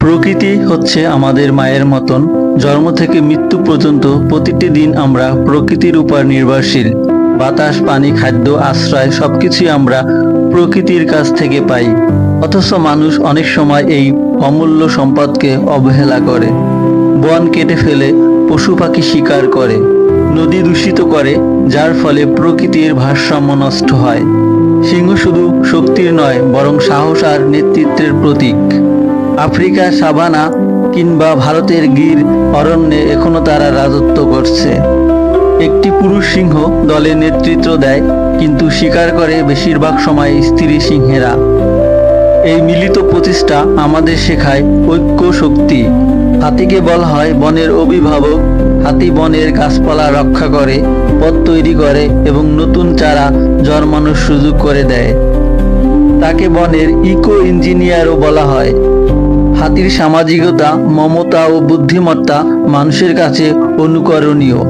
প্রকৃতি হচ্ছে আমাদের মায়ের মতন। জন্ম থেকে মৃত্যু পর্যন্ত প্রতিটি দিন আমরা প্রকৃতির উপর নির্ভরশীল। বাতাস, পানি, খাদ্য, আশ্রয় সবকিছুই আমরা প্রকৃতির কাছ থেকে পাই। অথচ মানুষ অনেক সময় এই অমূল্য সম্পদকে অবহেলা করে। বন কেটে ফেলে, পশু পাখি শিকার করে, নদী দূষিত করে, যার ফলে প্রকৃতির ভারসাম্য নষ্ট হয়। সিংহ শুধু শক্তির নয়, বরং সাহস আর নেতৃত্বের প্রতীক। আফ্রিকার সাভানা কিংবা ভারতের গির অরণ্যে এখনো তারা রাজত্ব করছে। একটি পুরুষ সিংহ দলে নেতৃত্ব দেয়, কিন্তু শিকার করে বেশিরভাগ সময় স্ত্রী সিংহেরা। এই মিলিত প্রচেষ্টা আমাদের শেখায় ঐক্য শক্তি। হাতিকে বলা হয় বনের অভিভাবক। হাতি বনের গাছপালা রক্ষা করে, পথ তৈরি করে এবং নতুন চারা জন্মানোর সুযোগ করে দেয়। তাকে বনের ইকো ইঞ্জিনিয়ারও বলা হয়। হাতির সামাজিকতা, মমতা ও বুদ্ধিমত্তা মানুষের কাছে অনুকরণীয়।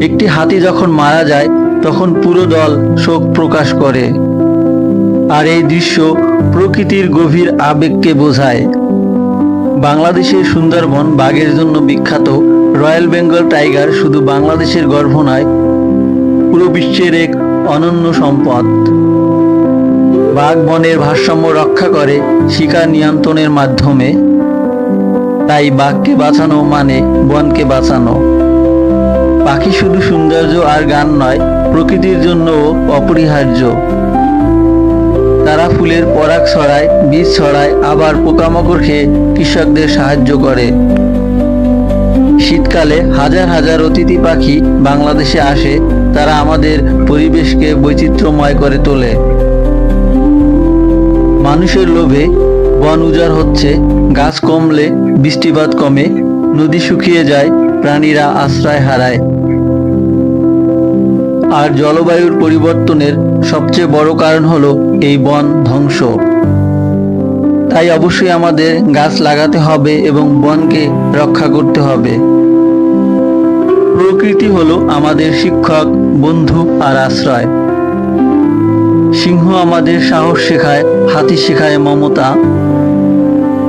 একটি হাতি যখন মারা যায়, তখন পুরো দল শোক প্রকাশ করে। আর এই দৃশ্য প্রকৃতির গভীর আবেগকে বোঝায়। বাংলাদেশের সুন্দরবন বাঘের জন্য বিখ্যাত। রয়্যাল বেঙ্গল টাইগার শুধু বাংলাদেশের গর্ব নয়, পুরো বিশ্বের এক অনন্য সম্পদ। বাঘ বনের ভারসাম্য রক্ষা করে শিকার নিয়ন্ত্রণের মাধ্যমে। তাই বাঘকে বাঁচানো মানে বনকে বাঁচানো। পাখি শুধু সৌন্দর্য আর গান নয়, প্রকৃতির জন্যও অপরিহার্য। তারা ফুলের পরাগ ছড়ায়, বীজ ছড়ায়, আবার পোকামাকড় খেয়ে কৃষকদের সাহায্য করে। শীতকালে হাজার হাজার অতিথি পাখি বাংলাদেশে আসে। তারা আমাদের পরিবেশকে বৈচিত্র্যময় করে তোলে। মানুষের লোভে বন উজাড় হচ্ছে। গাছ কমলে বৃষ্টিপাত কমে, নদী শুকিয়ে যায়, প্রাণীরা আশ্রয় হারায়। আর জলবায়ুর পরিবর্তনের সবচেয়ে বড় কারণ হলো এই বন ধ্বংস। তাই অবশ্যই আমাদের গাছ লাগাতে হবে এবং বনকে রক্ষা করতে হবে। প্রকৃতি হলো আমাদের শিক্ষক, বন্ধু আর আশ্রয়। সিংহ আমাদের সাহস শেখায়, হাতি শেখায় মমতা,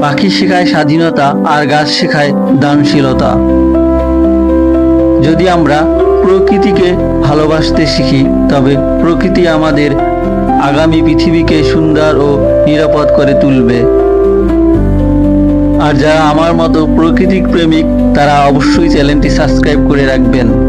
পাখি শেখায় স্বাধীনতা, আর গাছ শেখায় দানশীলতা। যদি আমরা প্রকৃতিকে ভালোবাসতে শিখি, তবে প্রকৃতি আমাদের আগামী পৃথিবীকে সুন্দর ও নিরাপদ করে তুলবে। আর যারা আমার মতো প্রকৃতিক প্রেমিক, তারা অবশ্যই চ্যানেলটি সাবস্ক্রাইব করে রাখবেন।